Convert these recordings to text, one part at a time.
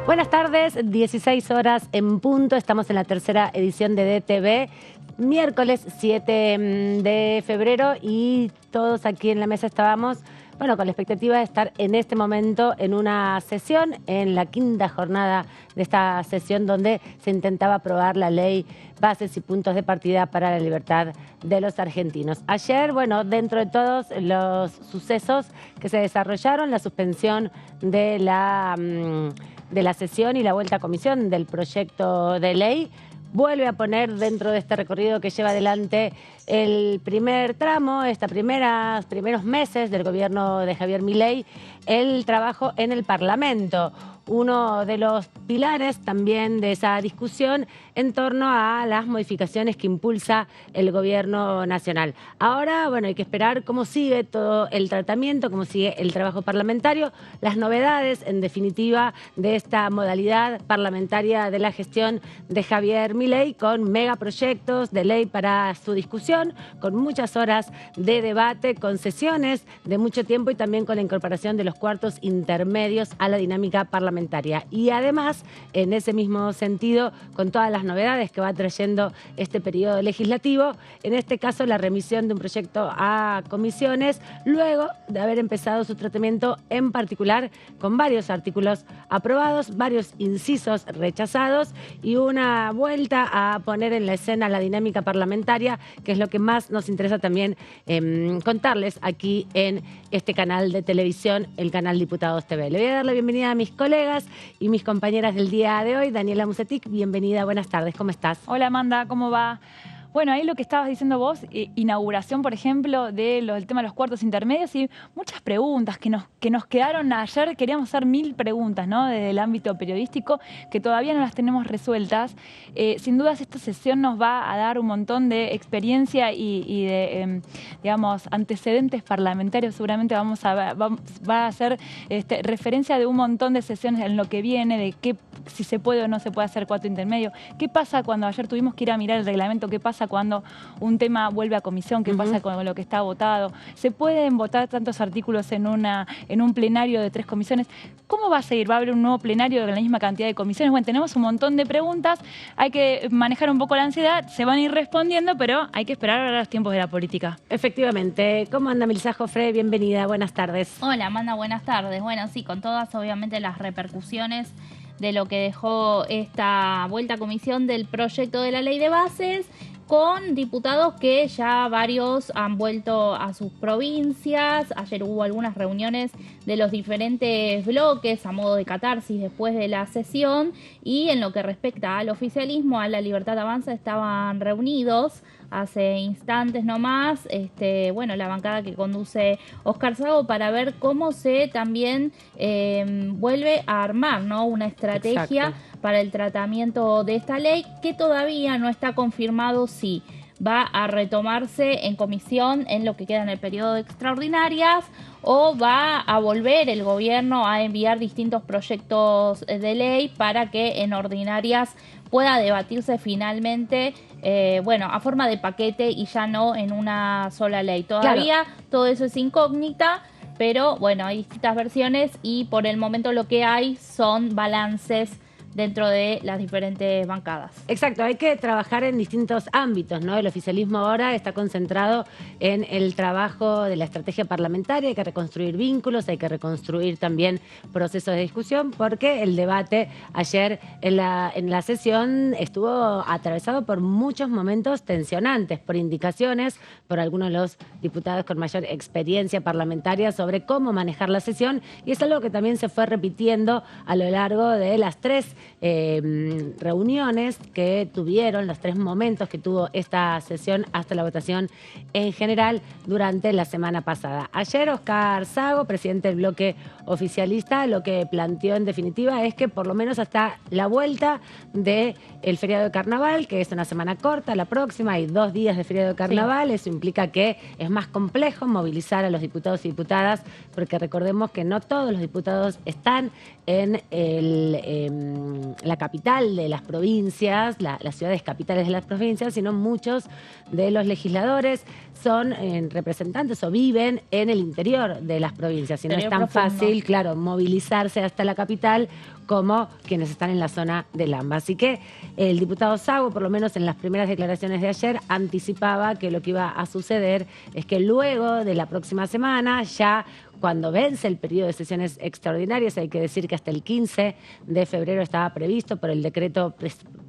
Buenas tardes, 16 horas en punto. Estamos en la tercera edición de DTV, miércoles 7 de febrero y todos aquí en la mesa estábamos, bueno, con la expectativa de estar en este momento en una sesión, en la quinta jornada de esta sesión donde se intentaba aprobar la ley Bases y Puntos de Partida para la Libertad de los Argentinos. Ayer, bueno, dentro de todos los sucesos que se desarrollaron, la suspensión de la sesión y la vuelta a comisión del proyecto de ley vuelve a poner dentro de este recorrido que lleva adelante el primer tramo, primeros meses del gobierno de Javier Milei, el trabajo en el Parlamento. Uno de los pilares también de esa discusión en torno a las modificaciones que impulsa el gobierno nacional. Ahora, bueno, hay que esperar cómo sigue todo el tratamiento, cómo sigue el trabajo parlamentario, las novedades, en definitiva, de esta modalidad parlamentaria de la gestión de Javier Milei, con megaproyectos de ley para su discusión, con muchas horas de debate, con sesiones de mucho tiempo y también con la incorporación de los cuartos intermedios a la dinámica parlamentaria. Y además, en ese mismo sentido, con todas las novedades que va trayendo este periodo legislativo, en este caso la remisión de un proyecto a comisiones, luego de haber empezado su tratamiento, en particular con varios artículos aprobados, varios incisos rechazados y una vuelta a poner en la escena la dinámica parlamentaria, que es lo que más nos interesa también contarles aquí en este canal de televisión, el canal Diputados TV. Le voy a dar la bienvenida a mis colegas y mis compañeras del día de hoy. Daniela Musetic, bienvenida, buenas tardes, ¿cómo estás? Hola Amanda, ¿cómo va? Bueno, ahí lo que estabas diciendo vos, inauguración, por ejemplo, del tema de los cuartos intermedios y muchas preguntas que nos quedaron ayer. Queríamos hacer 1000 preguntas, ¿no?, desde el ámbito periodístico, que todavía no las tenemos resueltas. Sin dudas, esta sesión nos va a dar un montón de experiencia y de, digamos, antecedentes parlamentarios. Seguramente va a hacer referencia de un montón de sesiones en lo que viene, de qué, si se puede o no se puede hacer cuarto intermedio. ¿Qué pasa cuando ayer tuvimos que ir a mirar el reglamento? ¿Qué pasa cuando un tema vuelve a comisión? ¿Qué pasa con lo que está votado? ¿Se pueden votar tantos artículos en un plenario de 3 comisiones? ¿Cómo va a seguir? ¿Va a haber un nuevo plenario de la misma cantidad de comisiones? Bueno, tenemos un montón de preguntas. Hay que manejar un poco la ansiedad. Se van a ir respondiendo, pero hay que esperar a los tiempos de la política. Efectivamente. ¿Cómo anda Melissa Jofre? Bienvenida, buenas tardes. Hola Amanda, buenas tardes. Bueno, sí, con todas obviamente las repercusiones de lo que dejó esta vuelta a comisión del proyecto de la ley de bases, con diputados que ya varios han vuelto a sus provincias. Ayer hubo algunas reuniones de los diferentes bloques a modo de catarsis después de la sesión, y en lo que respecta al oficialismo, a la Libertad Avanza, estaban reunidos hace instantes nomás, bueno, la bancada que conduce Oscar Sago, para ver cómo se también vuelve a armar, ¿no?, una estrategia. Exacto. Para el tratamiento de esta ley, que todavía no está confirmado si va a retomarse en comisión en lo que queda en el periodo de extraordinarias, o va a volver el gobierno a enviar distintos proyectos de ley para que en ordinarias pueda debatirse finalmente, bueno, a forma de paquete y ya no en una sola ley. Todavía todo eso es incógnita, pero bueno, hay distintas versiones y por el momento lo que hay son balances dentro de las diferentes bancadas. Exacto, hay que trabajar en distintos ámbitos, ¿no? El oficialismo ahora está concentrado en el trabajo de la estrategia parlamentaria, hay que reconstruir vínculos, hay que reconstruir también procesos de discusión, porque el debate ayer en la sesión estuvo atravesado por muchos momentos tensionantes, por indicaciones, por algunos de los diputados con mayor experiencia parlamentaria sobre cómo manejar la sesión, y es algo que también se fue repitiendo a lo largo de las 3 reuniones que tuvieron, los 3 momentos que tuvo esta sesión hasta la votación en general durante la semana pasada. Ayer Oscar Sago, presidente del bloque oficialista, lo que planteó en definitiva es que por lo menos hasta la vuelta del feriado de carnaval, que es una semana corta, la próxima hay 2 días de feriado de carnaval, eso implica que es más complejo movilizar a los diputados y diputadas, porque recordemos que no todos los diputados están en el la capital de las provincias, las ciudades capitales de las provincias, sino muchos de los legisladores son representantes o viven en el interior de las provincias. Y no es tan fácil, claro, movilizarse hasta la capital como quienes están en la zona del AMBA. Así que el diputado Sago, por lo menos en las primeras declaraciones de ayer, anticipaba que lo que iba a suceder es que luego de la próxima semana, ya cuando vence el periodo de sesiones extraordinarias, hay que decir que hasta el 15 de febrero estaba previsto por el decreto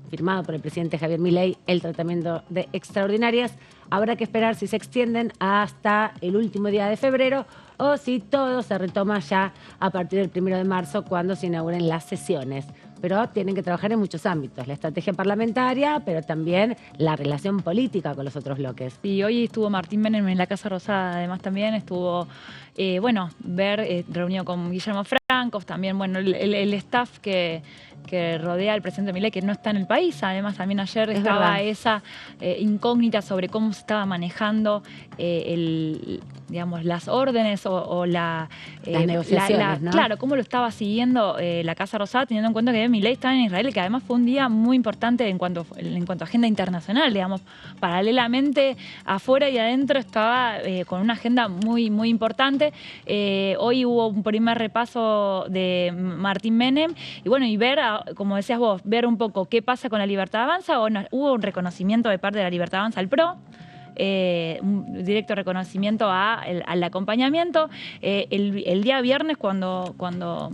firmado por el presidente Javier Milei el tratamiento de extraordinarias. Habrá que esperar si se extienden hasta el último día de febrero o si todo se retoma ya a partir del 1 de marzo, cuando se inauguren las sesiones. Pero tienen que trabajar en muchos ámbitos, la estrategia parlamentaria, pero también la relación política con los otros bloques. Y hoy estuvo Martín Menem en la Casa Rosada, además también estuvo, reunido con Guillermo Francos, también, el staff que rodea al presidente Milei, que no está en el país. Además, también ayer estaba esa incógnita sobre cómo se estaba manejando las órdenes o las negociaciones, ¿no? Claro, cómo lo estaba siguiendo la Casa Rosada, teniendo en cuenta que Milei estaba en Israel, que además fue un día muy importante en cuanto a agenda internacional, digamos. Paralelamente, afuera y adentro estaba con una agenda muy, muy importante. Hoy hubo un primer repaso de Martín Menem y ver, como decías vos, ver un poco qué pasa con la Libertad Avanza. Hubo un reconocimiento de parte de la Libertad Avanza al PRO, un directo reconocimiento al acompañamiento. El día viernes, cuando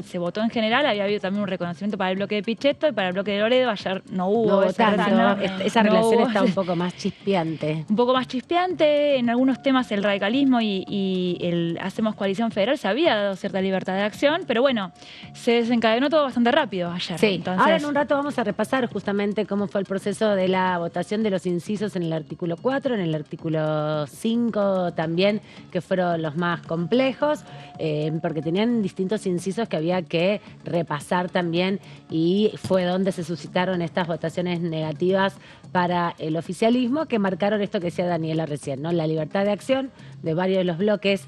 se votó en general, había habido también un reconocimiento para el bloque de Pichetto y para el bloque de Loredo. Ayer no hubo esa relación está un poco más chispeante. Un poco más chispeante. En algunos temas el radicalismo y el Hacemos Coalición Federal se había dado cierta libertad de acción, pero bueno, se desencadenó todo bastante rápido ayer. Sí. Entonces, ahora en un rato vamos a repasar justamente cómo fue el proceso de la votación de los incisos en el artículo 4, en el artículo 5 también, que fueron los más complejos, porque tenían distintos incisos que había que repasar también, y fue donde se suscitaron estas votaciones negativas para el oficialismo, que marcaron esto que decía Daniela recién, ¿no? La libertad de acción de varios de los bloques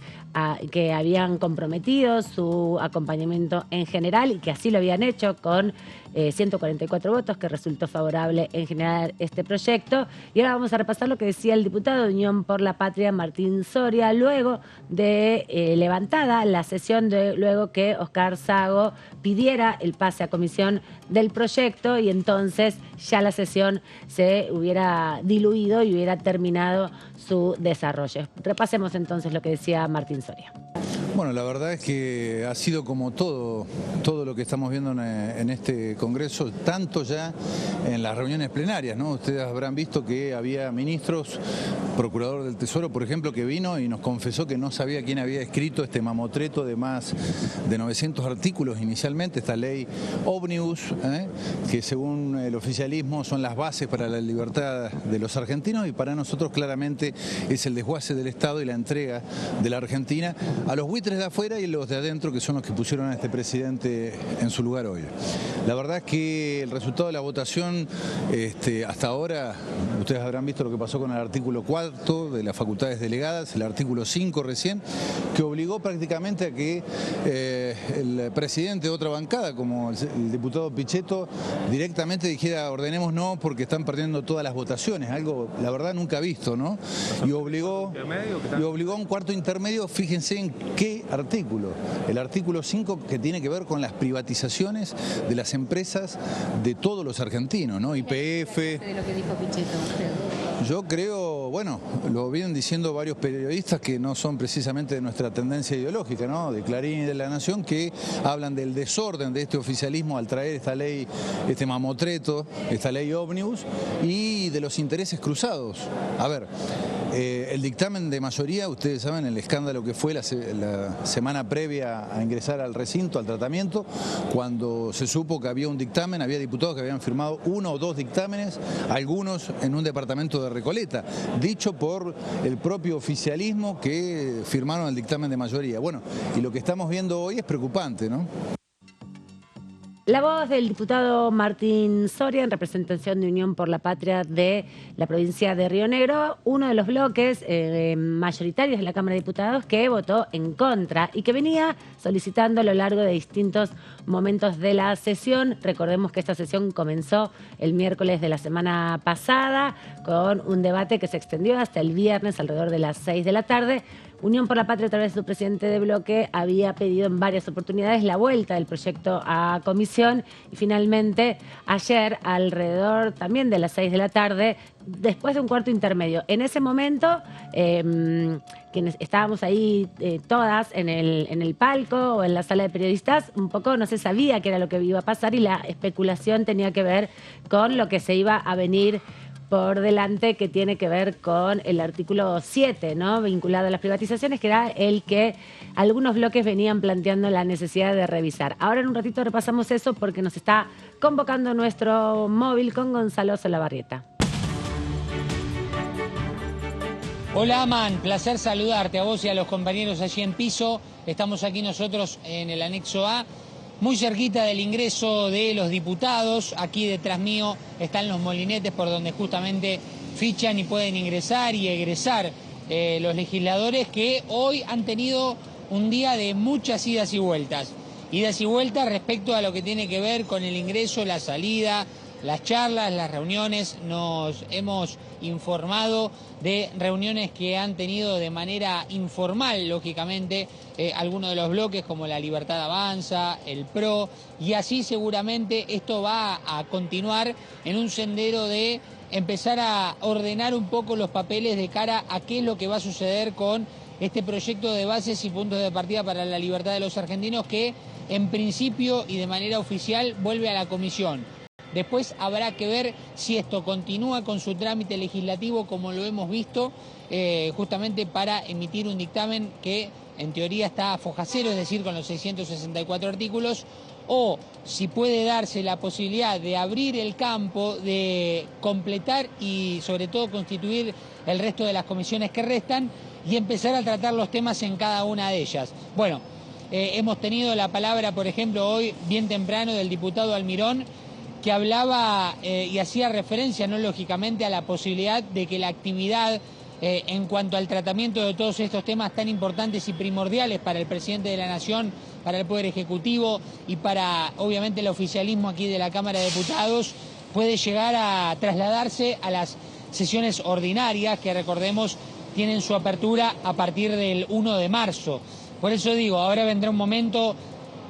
que habían comprometido su acompañamiento en general y que así lo habían hecho con 144 votos, que resultó favorable en general este proyecto. Y ahora vamos a repasar lo que decía el diputado de Unión por la Patria, Martín Soria, luego de levantada la sesión, luego que Oscar Sago pidiera el pase a comisión del proyecto, y entonces ya la sesión se hubiera diluido y hubiera terminado su desarrollo. Repasemos entonces lo que decía Martín Soria. Bueno, la verdad es que ha sido como todo lo que estamos viendo en este Congreso, tanto ya en las reuniones plenarias, ¿no? Ustedes habrán visto que había ministros, procurador del Tesoro, por ejemplo, que vino y nos confesó que no sabía quién había escrito este mamotreto de más de 900 artículos inicialmente, esta ley ómnibus, que según el oficialismo son las bases para la libertad de los argentinos, y para nosotros claramente es el desguace del Estado y la entrega de la Argentina a los buitres de afuera y los de adentro, que son los que pusieron a este presidente en su lugar hoy. La verdad es que el resultado de la votación, hasta ahora, ustedes habrán visto lo que pasó con el artículo 4 de las facultades delegadas, el artículo 5 recién, que obligó prácticamente a que el presidente de otra bancada, como el diputado Pichetto, directamente dijera: ordenemos no porque están perdiendo todas las votaciones, algo la verdad nunca visto, ¿no? Y obligó a un cuarto intermedio. Fíjense en qué artículo, el artículo 5, que tiene que ver con las privatizaciones de las empresas de todos los argentinos, ¿no? YPF. De lo que dijo Pichetto usted. Yo creo, lo vienen diciendo varios periodistas que no son precisamente de nuestra tendencia ideológica, ¿no? De Clarín y de La Nación, que hablan del desorden de este oficialismo al traer esta ley, este mamotreto, esta ley ómnibus, y de los intereses cruzados. A ver, el dictamen de mayoría, ustedes saben el escándalo que fue la semana previa a ingresar al recinto, al tratamiento, cuando se supo que había un dictamen, había diputados que habían firmado 1 o 2 dictámenes, algunos en un departamento de Recoleta, dicho por el propio oficialismo, que firmaron el dictamen de mayoría. Bueno, y lo que estamos viendo hoy es preocupante, ¿no? La voz del diputado Martín Soria en representación de Unión por la Patria de la provincia de Río Negro, uno de los bloques mayoritarios de la Cámara de Diputados que votó en contra y que venía solicitando a lo largo de distintos momentos de la sesión. Recordemos que esta sesión comenzó el miércoles de la semana pasada con un debate que se extendió hasta el viernes alrededor de las 6 de la tarde. Unión por la Patria, a través de su presidente de bloque, había pedido en varias oportunidades la vuelta del proyecto a comisión y finalmente ayer, alrededor también de las 6 de la tarde, después de un cuarto intermedio. En ese momento, quienes estábamos ahí todas en el palco o en la sala de periodistas, un poco no se sabía qué era lo que iba a pasar y la especulación tenía que ver con lo que se iba a venir por delante, que tiene que ver con el artículo 7, ¿no?, vinculado a las privatizaciones, que era el que algunos bloques venían planteando la necesidad de revisar. Ahora en un ratito repasamos eso porque nos está convocando nuestro móvil con Gonzalo Solabarrieta. Hola, Aman, placer saludarte a vos y a los compañeros allí en piso. Estamos aquí nosotros en el anexo A, muy cerquita del ingreso de los diputados. Aquí detrás mío están los molinetes por donde justamente fichan y pueden ingresar y egresar los legisladores que hoy han tenido un día de muchas idas y vueltas. Idas y vueltas respecto a lo que tiene que ver con el ingreso, la salida, las charlas, las reuniones. Nos hemos informado de reuniones que han tenido de manera informal, lógicamente, algunos de los bloques como La Libertad Avanza, el PRO, y así seguramente esto va a continuar en un sendero de empezar a ordenar un poco los papeles de cara a qué es lo que va a suceder con este proyecto de bases y puntos de partida para la libertad de los argentinos que en principio y de manera oficial vuelve a la comisión. Después habrá que ver si esto continúa con su trámite legislativo como lo hemos visto, justamente para emitir un dictamen que en teoría está a foja cero, es decir, con los 664 artículos, o si puede darse la posibilidad de abrir el campo, de completar y sobre todo constituir el resto de las comisiones que restan y empezar a tratar los temas en cada una de ellas. Bueno, hemos tenido la palabra, por ejemplo, hoy bien temprano del diputado Almirón, que hablaba y hacía referencia, no lógicamente, a la posibilidad de que la actividad en cuanto al tratamiento de todos estos temas tan importantes y primordiales para el presidente de la Nación, para el Poder Ejecutivo y para, obviamente, el oficialismo aquí de la Cámara de Diputados, puede llegar a trasladarse a las sesiones ordinarias, que recordemos tienen su apertura a partir del 1 de marzo. Por eso digo, ahora vendrá un momento,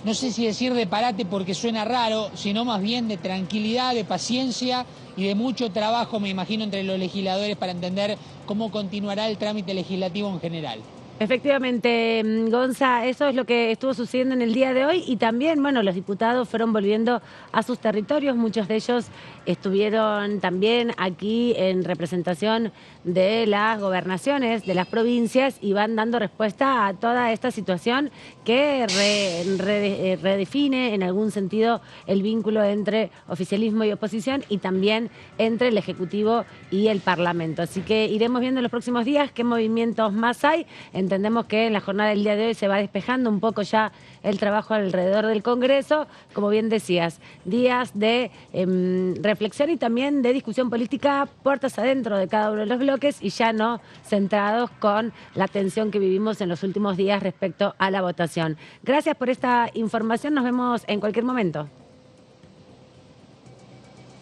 no sé si decir de parate porque suena raro, sino más bien de tranquilidad, de paciencia y de mucho trabajo, me imagino, entre los legisladores para entender cómo continuará el trámite legislativo en general. Efectivamente, Gonza, eso es lo que estuvo sucediendo en el día de hoy y también, bueno, los diputados fueron volviendo a sus territorios, muchos de ellos estuvieron también aquí en representación de las gobernaciones, de las provincias y van dando respuesta a toda esta situación que redefine en algún sentido el vínculo entre oficialismo y oposición y también entre el Ejecutivo y el Parlamento. Así que iremos viendo en los próximos días qué movimientos más hay. Entendemos que en la jornada del día de hoy se va despejando un poco ya el trabajo alrededor del Congreso. Como bien decías, días de reflexión y también de discusión política puertas adentro de cada uno de los bloques y ya no centrados con la tensión que vivimos en los últimos días respecto a la votación. Gracias por esta información. Nos vemos en cualquier momento.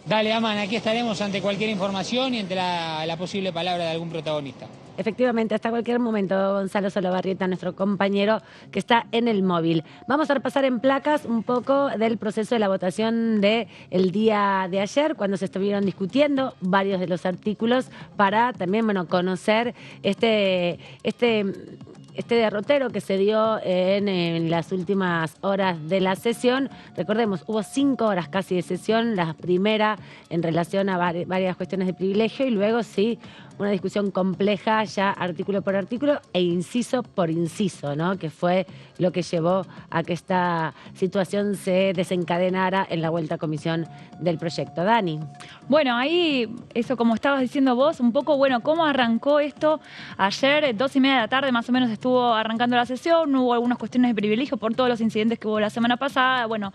Dale, Aman, aquí estaremos ante cualquier información y ante la posible palabra de algún protagonista. Efectivamente, hasta cualquier momento, Gonzalo Solabarrieta, nuestro compañero que está en el móvil. Vamos a repasar en placas un poco del proceso de la votación del día de ayer, cuando se estuvieron discutiendo varios de los artículos para también, bueno, conocer este derrotero que se dio en las últimas horas de la sesión. Recordemos, hubo 5 horas casi de sesión, la primera en relación a varias cuestiones de privilegio y luego sí una discusión compleja ya artículo por artículo e inciso por inciso, ¿no? Que fue lo que llevó a que esta situación se desencadenara en la vuelta a comisión del proyecto. Dani. Bueno, ahí, eso como estabas diciendo vos, un poco, bueno, ¿cómo arrancó esto? Ayer, 2:30 de la tarde, más o menos estuvo arrancando la sesión, hubo algunas cuestiones de privilegio por todos los incidentes que hubo la semana pasada. Bueno,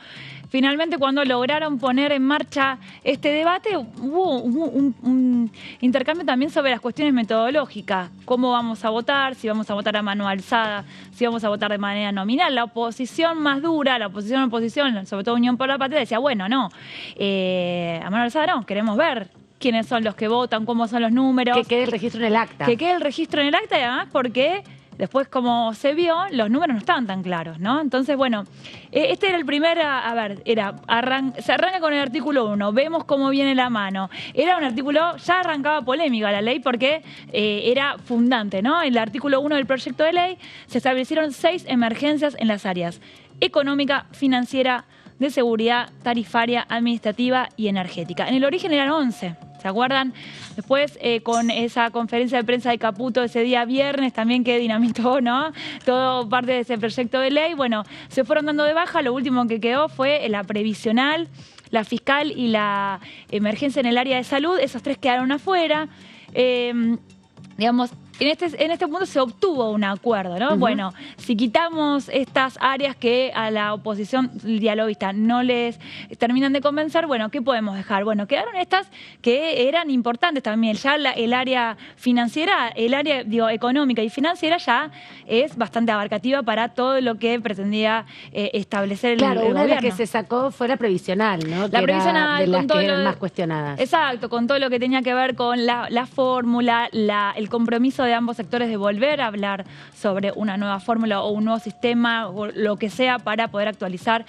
finalmente cuando lograron poner en marcha este debate, hubo un intercambio también sobre las cuestiones metodológicas. ¿Cómo vamos a votar? Si vamos a votar a mano alzada, si vamos a votar de manera nominal. La oposición más dura, la oposición, sobre todo Unión por la Patria, decía, bueno, no, a mano alzada no, queremos ver quiénes son los que votan, cómo son los números. Que quede el registro en el acta. Que quede el registro en el acta y además porque después, como se vio, los números no estaban tan claros, ¿no? Entonces, bueno, este era el primer, se arranca con el artículo 1, vemos cómo viene la mano. Era un artículo, ya arrancaba polémica la ley porque era fundante, ¿no? En el artículo 1 del proyecto de ley se establecieron 6 emergencias en las áreas económica, financiera, de seguridad, tarifaria, administrativa y energética. En el origen eran 11. ¿Se acuerdan? Después, con esa conferencia de prensa de Caputo ese día viernes también que dinamitó, ¿no? Todo parte de ese proyecto de ley. Bueno, se fueron dando de baja. Lo último que quedó fue la previsional, la fiscal y la emergencia en el área de salud. Esos 3 quedaron afuera. Digamos, en este punto se obtuvo un acuerdo, ¿no? Bueno, si quitamos estas áreas que a la oposición dialoguista no les terminan de convencer, bueno, ¿qué podemos dejar? Bueno, quedaron estas que eran importantes también. Ya el área financiera, el área económica y financiera ya es bastante abarcativa para todo lo que pretendía establecer el gobierno. Claro, una de las que gobierno. Se sacó fue la previsional, ¿no? La previsional, de las con todo que eran más cuestionadas. Exacto, con todo lo que tenía que ver con la fórmula, el compromiso de ambos sectores de volver a hablar sobre una nueva fórmula o un nuevo sistema o lo que sea para poder actualizar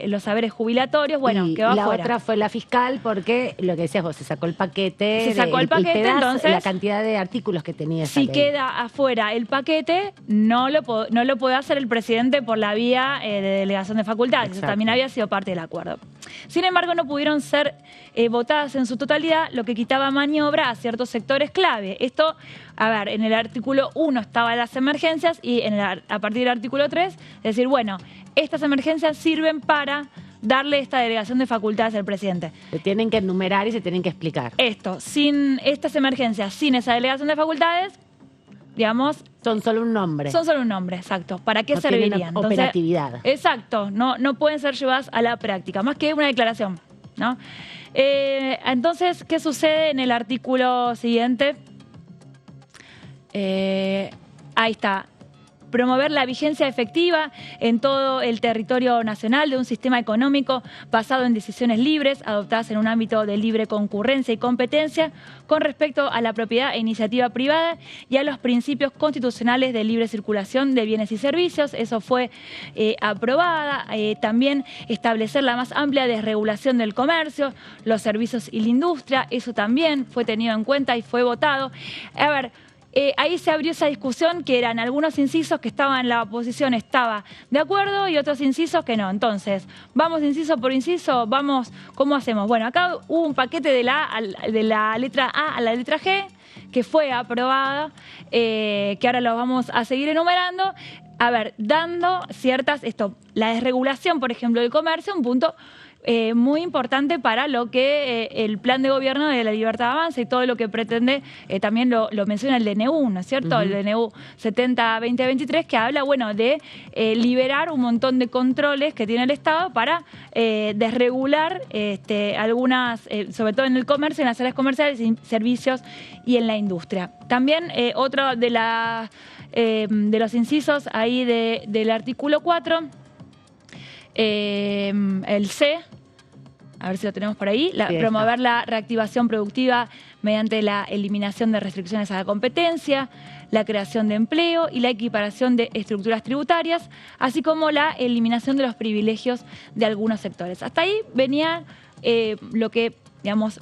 los saberes jubilatorios. Bueno, y quedó la afuera. otra fue la fiscal porque lo que decías vos, se sacó el paquete. Se sacó el paquete, pedazo, entonces la cantidad de artículos que tenía esa si ley. queda afuera el paquete, no lo puede hacer el presidente por la vía de delegación de facultades. Eso también había sido parte del acuerdo. Sin embargo, no pudieron ser votadas en su totalidad, lo que quitaba maniobra a ciertos sectores clave. Esto, a ver, en el artículo 1 estaban las emergencias y a partir del artículo 3, decir, bueno, estas emergencias sirven para darle esta delegación de facultades al presidente. Se tienen que enumerar y se tienen que explicar. Esto, sin estas emergencias, sin esa delegación de facultades, digamos... Son solo un nombre. Son solo un nombre, exacto. ¿Para qué no servirían? Tienen operatividad. Entonces, exacto, no pueden ser llevadas a la práctica, más que una declaración, ¿no? Entonces, ¿qué sucede en el artículo siguiente? Ahí está. Promover la vigencia efectiva en todo el territorio nacional de un sistema económico basado en decisiones libres, adoptadas en un ámbito de libre concurrencia y competencia, con respecto a la propiedad e iniciativa privada y a los principios constitucionales de libre circulación de bienes y servicios. Eso fue aprobada. También establecer la más amplia desregulación del comercio, los servicios y la industria. Eso también fue tenido en cuenta y fue votado. A ver... ahí se abrió esa discusión que eran algunos incisos que estaban, la oposición estaba de acuerdo y otros incisos que no. Entonces, vamos inciso por inciso, vamos, ¿cómo hacemos? Bueno, acá hubo un paquete de la letra A a la letra G que fue aprobada, que ahora lo vamos a seguir enumerando. A ver, dando ciertas, la desregulación, por ejemplo, del comercio, un punto muy importante para lo que el plan de gobierno de la Libertad de Avanza y todo lo que pretende, también lo menciona el DNU, ¿no es cierto? El DNU 70-2023, que habla, bueno, de liberar un montón de controles que tiene el Estado para desregular algunas, sobre todo en el comercio, en las áreas comerciales, servicios y en la industria. También otro de los incisos ahí del artículo 4, el C, a ver si lo tenemos por ahí, promover la reactivación productiva mediante la eliminación de restricciones a la competencia, la creación de empleo y la equiparación de estructuras tributarias, así como la eliminación de los privilegios de algunos sectores. Hasta ahí venía lo que, digamos,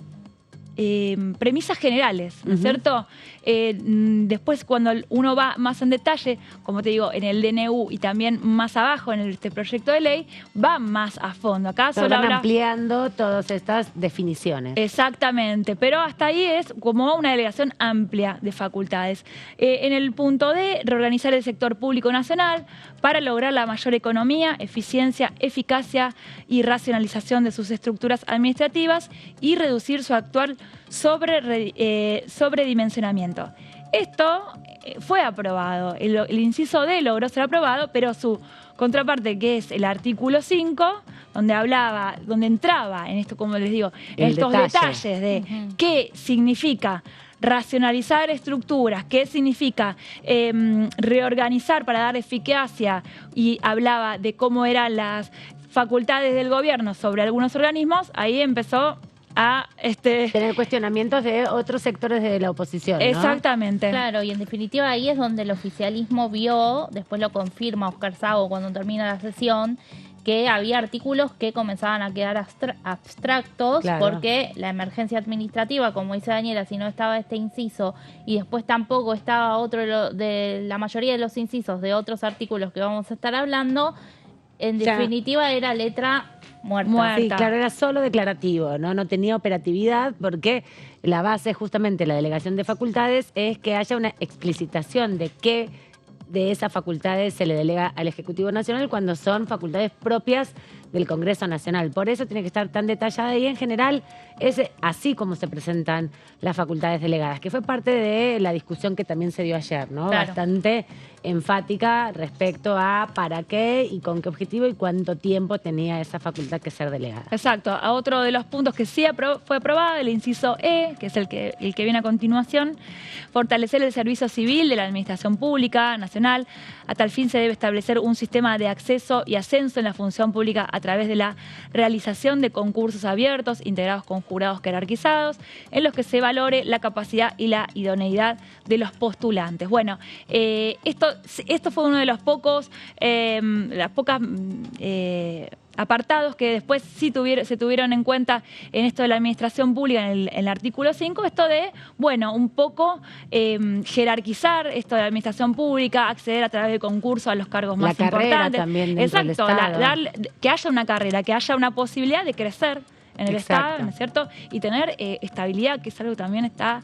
premisas generales, ¿no es cierto? Después, cuando uno va más en detalle, como te digo, en el DNU y también más abajo en este proyecto de ley, va más a fondo. Acá solo van ampliando todas estas definiciones. Exactamente, pero hasta ahí es como una delegación amplia de facultades. En el punto D, reorganizar el sector público nacional para lograr la mayor economía, eficiencia, eficacia y racionalización de sus estructuras administrativas y reducir su actual sobredimensionamiento. Esto fue aprobado, el inciso D logró ser aprobado, pero su contraparte, que es el artículo 5, donde entraba en esto, como les digo, en estos detalles de qué significa racionalizar estructuras, qué significa reorganizar para dar eficacia, y hablaba de cómo eran las facultades del gobierno sobre algunos organismos, ahí empezó a tener cuestionamientos de otros sectores de la oposición, ¿no? Exactamente. Claro, y en definitiva ahí es donde el oficialismo vio, después lo confirma Oscar Sago cuando termina la sesión, que había artículos que comenzaban a quedar abstractos, claro, porque la emergencia administrativa, como dice Daniela, si no estaba este inciso y después tampoco estaba otro de la mayoría de los incisos de otros artículos que vamos a estar hablando, en definitiva era letra muerta. Sí, claro, era solo declarativo, no tenía operatividad, porque la base justamente de la delegación de facultades es que haya una explicitación de qué de esas facultades se le delega al Ejecutivo Nacional cuando son facultades propias del Congreso Nacional. Por eso tiene que estar tan detallada, y en general es así como se presentan las facultades delegadas, que fue parte de la discusión que también se dio ayer, ¿no? Claro. Bastante enfática respecto a para qué y con qué objetivo y cuánto tiempo tenía esa facultad que ser delegada. Exacto. A otro de los puntos que sí fue aprobado, el inciso E, que es el que viene a continuación, fortalecer el servicio civil de la Administración Pública Nacional. A tal fin se debe establecer un sistema de acceso y ascenso en la función pública a través de la realización de concursos abiertos, integrados con jurados jerarquizados, en los que se valore la capacidad y la idoneidad de los postulantes. Bueno, esto fue uno de los pocos, las pocas apartados que después sí se tuvieron en cuenta en esto de la administración pública, en el artículo 5, esto de, bueno, un poco jerarquizar esto de la administración pública, acceder a través de concursos a los cargos más importantes. También dentro del Estado. Que haya una carrera, que haya una posibilidad de crecer en el Estado, ¿no es cierto? Y tener estabilidad, que es algo que también está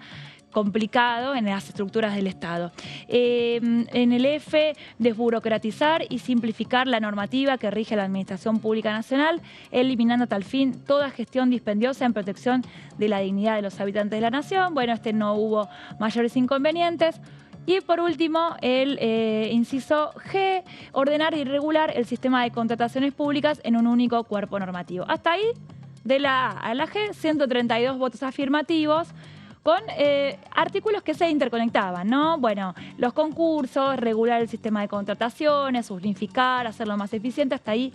complicado en las estructuras del Estado. En el F, desburocratizar y simplificar la normativa que rige la Administración Pública Nacional, eliminando a tal fin toda gestión dispendiosa en protección de la dignidad de los habitantes de la Nación. Bueno, no hubo mayores inconvenientes. Y por último, el inciso G, ordenar y regular el sistema de contrataciones públicas en un único cuerpo normativo. Hasta ahí, de la A a la G, 132 votos afirmativos, con artículos que se interconectaban, ¿no? Bueno, los concursos, regular el sistema de contrataciones, unificar, hacerlo más eficiente, hasta ahí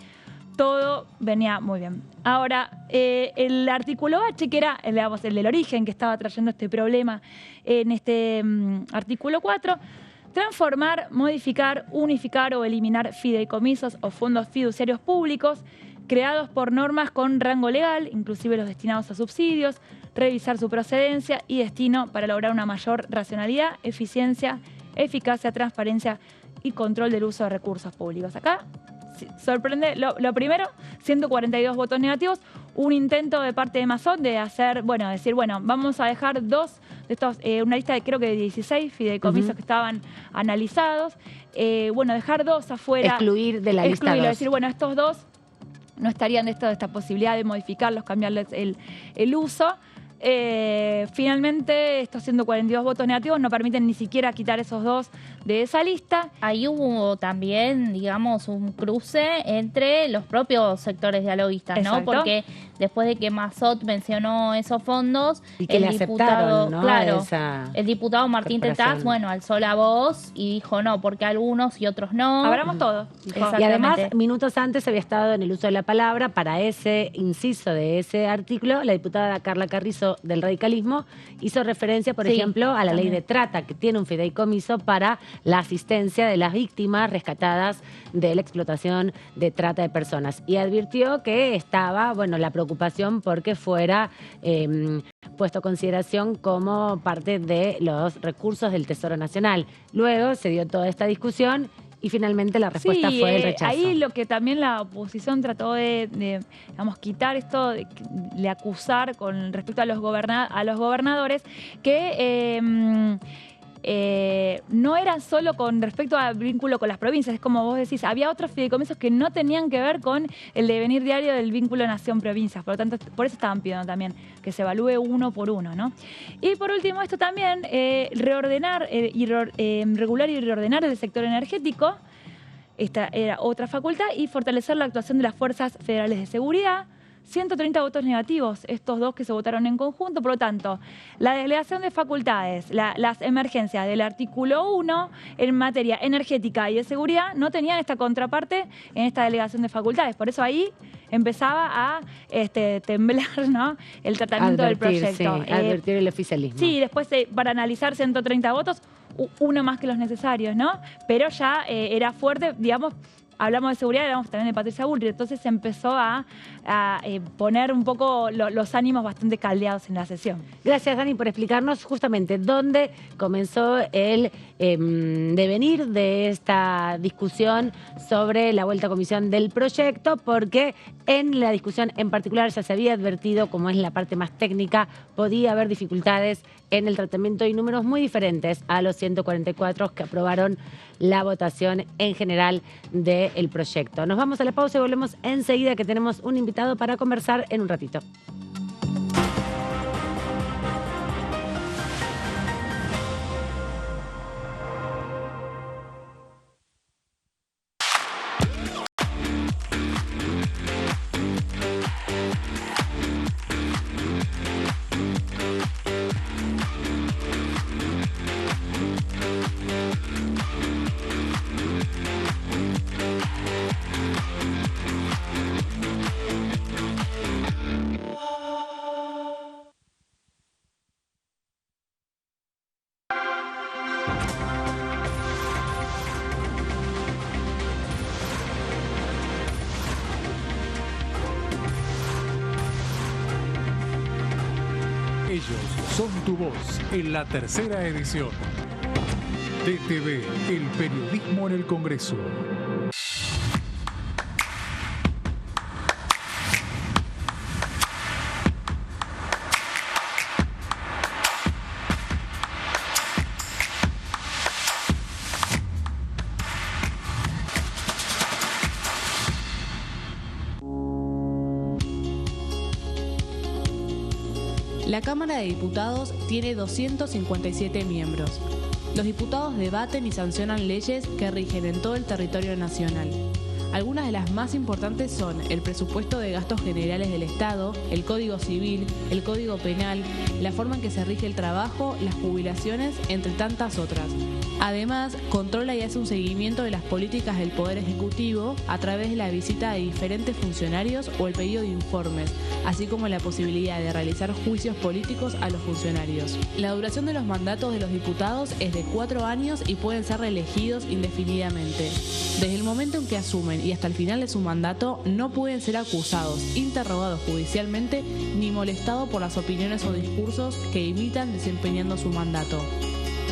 todo venía muy bien. Ahora, el artículo H, que era el del origen, que estaba trayendo este problema en este artículo 4, transformar, modificar, unificar o eliminar fideicomisos o fondos fiduciarios públicos creados por normas con rango legal, inclusive los destinados a subsidios, revisar su procedencia y destino para lograr una mayor racionalidad, eficiencia, eficacia, transparencia y control del uso de recursos públicos. Acá sorprende, lo primero, 142 votos negativos, un intento de parte de Mazot de decir, vamos a dejar dos de estos, una lista de creo que de 16 fideicomisos que estaban analizados, dejar dos afuera. Excluir de la lista dos. Decir, estos dos no estarían de esta posibilidad de modificarlos, cambiarles el uso. Finalmente, estos 142 votos negativos no permiten ni siquiera quitar esos dos de esa lista. Ahí hubo también, digamos, un cruce entre los propios sectores dialoguistas, ¿no? Exacto. Porque después de que Mazot mencionó esos fondos, y que el le diputado, aceptaron, ¿no? claro, esa el diputado Martín Tetaz, alzó la voz y dijo no, porque algunos y otros no. Abramos todo. Y además, minutos antes había estado en el uso de la palabra para ese inciso de ese artículo, la diputada Carla Carrizo del radicalismo hizo referencia, por ejemplo, a la ley de trata, que tiene un fideicomiso para la asistencia de las víctimas rescatadas de la explotación de trata de personas. Y advirtió que estaba, bueno, la preocupación porque fuera puesto a consideración como parte de los recursos del Tesoro Nacional. Luego se dio toda esta discusión y finalmente la respuesta fue el rechazo. Ahí lo que también la oposición trató de digamos, quitar esto, de acusar con respecto a los gobernadores, que no eran solo con respecto al vínculo con las provincias, es como vos decís, había otros fideicomisos que no tenían que ver con el devenir diario del vínculo nación-provincias, por lo tanto, por eso estaban pidiendo también que se evalúe uno por uno, ¿no? Y por último, esto también, regular y reordenar el sector energético, esta era otra facultad, y fortalecer la actuación de las fuerzas federales de seguridad. 130 votos negativos, estos dos que se votaron en conjunto. Por lo tanto, la delegación de facultades, las emergencias del artículo 1 en materia energética y de seguridad no tenían esta contraparte en esta delegación de facultades. Por eso ahí empezaba a temblar, ¿no?, el tratamiento del proyecto. Sí, advertir el oficialismo. Sí, después para analizar 130 votos, uno más que los necesarios, ¿no? Pero ya era fuerte, digamos. Hablamos de seguridad, hablamos también de Patricia Bullrich, entonces se empezó a poner un poco los ánimos bastante caldeados en la sesión. Gracias, Dani, por explicarnos justamente dónde comenzó el devenir de esta discusión sobre la vuelta a comisión del proyecto, porque en la discusión en particular ya se había advertido, como es la parte más técnica, podía haber dificultades en el tratamiento y números muy diferentes a los 144 que aprobaron la votación en general del proyecto. Nos vamos a la pausa y volvemos enseguida, que tenemos un invitado para conversar en un ratito. Ellos son tu voz en la tercera edición. DTV, el periodismo en el Congreso. La Cámara de Diputados tiene 257 miembros. Los diputados debaten y sancionan leyes que rigen en todo el territorio nacional. Algunas de las más importantes son el presupuesto de gastos generales del Estado, el Código Civil, el Código Penal, la forma en que se rige el trabajo, las jubilaciones, entre tantas otras. Además, controla y hace un seguimiento de las políticas del Poder Ejecutivo a través de la visita de diferentes funcionarios o el pedido de informes, así como la posibilidad de realizar juicios políticos a los funcionarios. La duración de los mandatos de los diputados es de 4 años y pueden ser reelegidos indefinidamente. Desde el momento en que asumen y hasta el final de su mandato, no pueden ser acusados, interrogados judicialmente, ni molestados por las opiniones o discursos que imitan desempeñando su mandato.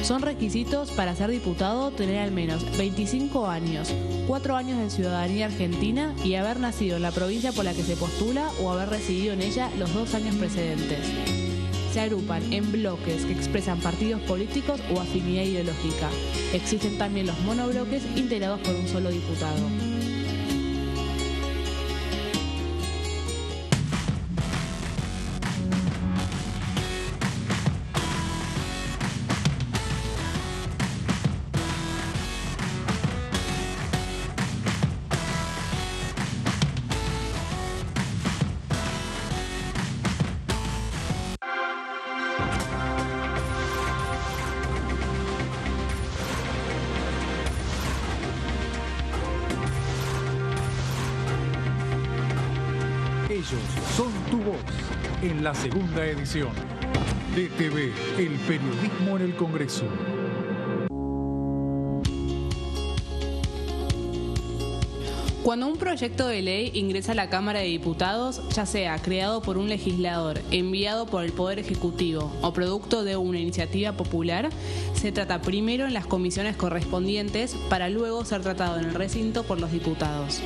Son requisitos para ser diputado tener al menos 25 años, 4 años de ciudadanía argentina y haber nacido en la provincia por la que se postula o haber residido en ella los 2 años precedentes. Se agrupan en bloques que expresan partidos políticos o afinidad ideológica. Existen también los monobloques integrados por un solo diputado. Ellos son tu voz en la segunda edición. DTV, el periodismo en el Congreso. Cuando un proyecto de ley ingresa a la Cámara de Diputados, ya sea creado por un legislador, enviado por el Poder Ejecutivo o producto de una iniciativa popular, se trata primero en las comisiones correspondientes para luego ser tratado en el recinto por los diputados.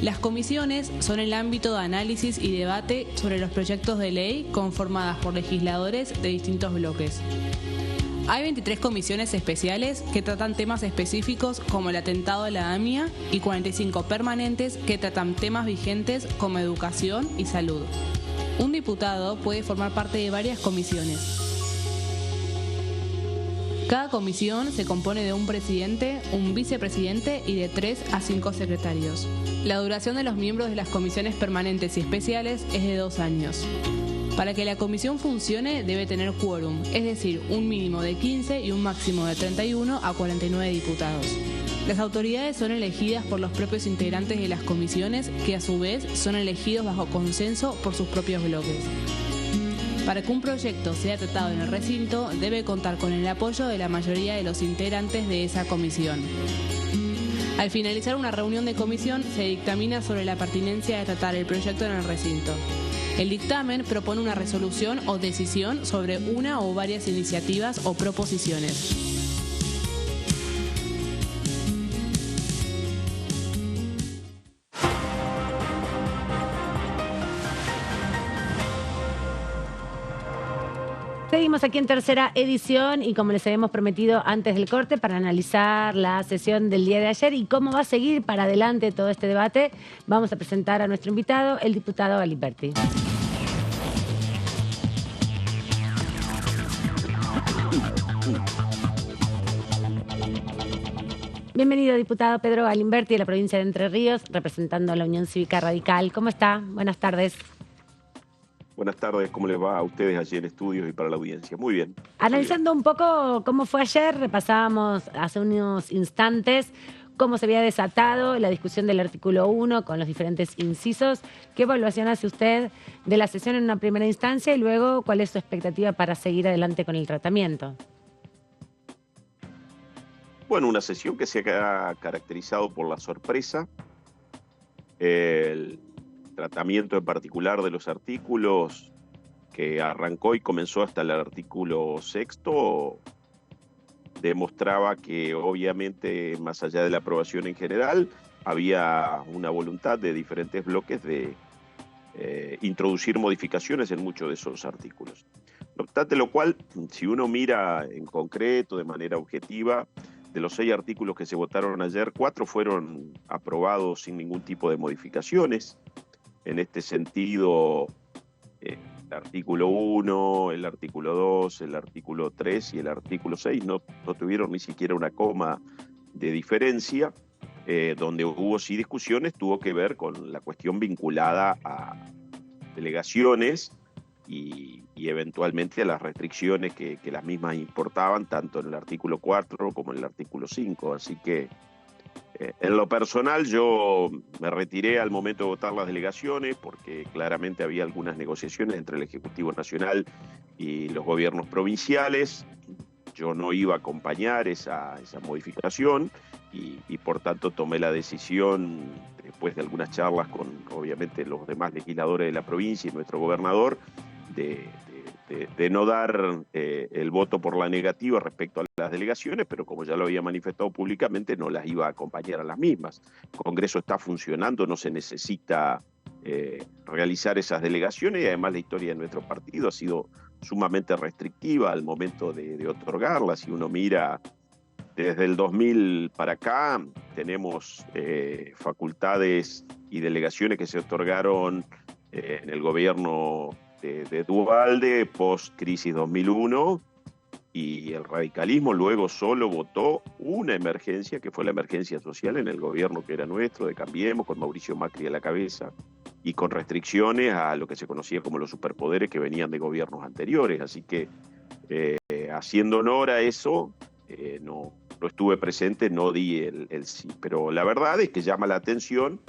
Las comisiones son el ámbito de análisis y debate sobre los proyectos de ley conformadas por legisladores de distintos bloques. Hay 23 comisiones especiales que tratan temas específicos como el atentado a la AMIA y 45 permanentes que tratan temas vigentes como educación y salud. Un diputado puede formar parte de varias comisiones. Cada comisión se compone de un presidente, un vicepresidente y de 3 a 5 secretarios. La duración de los miembros de las comisiones permanentes y especiales es de 2 años. Para que la comisión funcione debe tener quórum, es decir, un mínimo de 15 y un máximo de 31 a 49 diputados. Las autoridades son elegidas por los propios integrantes de las comisiones, que a su vez son elegidos bajo consenso por sus propios bloques. Para que un proyecto sea tratado en el recinto, debe contar con el apoyo de la mayoría de los integrantes de esa comisión. Al finalizar una reunión de comisión, se dictamina sobre la pertinencia de tratar el proyecto en el recinto. El dictamen propone una resolución o decisión sobre una o varias iniciativas o proposiciones. Seguimos aquí en tercera edición y como les habíamos prometido antes del corte, para analizar la sesión del día de ayer y cómo va a seguir para adelante todo este debate, vamos a presentar a nuestro invitado, el diputado Galimberti. Bienvenido, diputado Pedro Galimberti, de la provincia de Entre Ríos, representando a la Unión Cívica Radical. ¿Cómo está? Buenas tardes. Buenas tardes, ¿cómo les va a ustedes allí en estudios y para la audiencia? Muy bien. Analizando un poco cómo fue ayer, repasábamos hace unos instantes cómo se había desatado la discusión del artículo 1 con los diferentes incisos. ¿Qué evaluación hace usted de la sesión en una primera instancia y luego cuál es su expectativa para seguir adelante con el tratamiento? Bueno, una sesión que se ha caracterizado por la sorpresa, el tratamiento en particular de los artículos que arrancó y comenzó hasta el artículo 6º, demostraba que obviamente más allá de la aprobación en general había una voluntad de diferentes bloques de introducir modificaciones en muchos de esos artículos. No obstante lo cual, si uno mira en concreto, de manera objetiva, de los 6 artículos que se votaron ayer, 4 fueron aprobados sin ningún tipo de modificaciones. En este sentido, el artículo 1, el artículo 2, el artículo 3 y el artículo 6 no tuvieron ni siquiera una coma de diferencia. Donde hubo sí discusiones tuvo que ver con la cuestión vinculada a delegaciones y eventualmente a las restricciones que las mismas importaban, tanto en el artículo 4 como en el artículo 5. Así que en lo personal yo me retiré al momento de votar las delegaciones porque claramente había algunas negociaciones entre el Ejecutivo Nacional y los gobiernos provinciales. Yo no iba a acompañar esa modificación y por tanto tomé la decisión, después de algunas charlas con obviamente los demás legisladores de la provincia y nuestro gobernador, de no dar el voto por la negativa respecto a las delegaciones, pero como ya lo había manifestado públicamente, no las iba a acompañar a las mismas. El Congreso está funcionando, no se necesita realizar esas delegaciones y además la historia de nuestro partido ha sido sumamente restrictiva al momento de otorgarlas. Si uno mira desde el 2000 para acá, tenemos facultades y delegaciones que se otorgaron en el gobierno de Duhalde, post-crisis 2001, y el radicalismo luego solo votó una emergencia, que fue la emergencia social en el gobierno que era nuestro, de Cambiemos, con Mauricio Macri a la cabeza, y con restricciones a lo que se conocía como los superpoderes que venían de gobiernos anteriores. Así que, haciendo honor a eso, no estuve presente, no di el sí. Pero la verdad es que llama la atención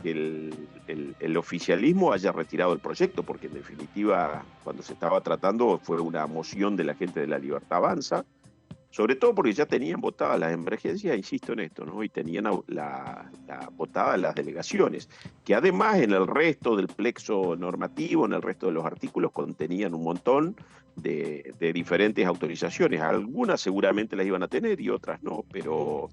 que el oficialismo haya retirado el proyecto, porque en definitiva, cuando se estaba tratando, fue una moción de la gente de La Libertad Avanza, sobre todo porque ya tenían votadas las emergencias, insisto en esto, ¿no? Y tenían votadas las delegaciones, que además en el resto del plexo normativo, en el resto de los artículos, contenían un montón de diferentes autorizaciones. Algunas seguramente las iban a tener y otras no, pero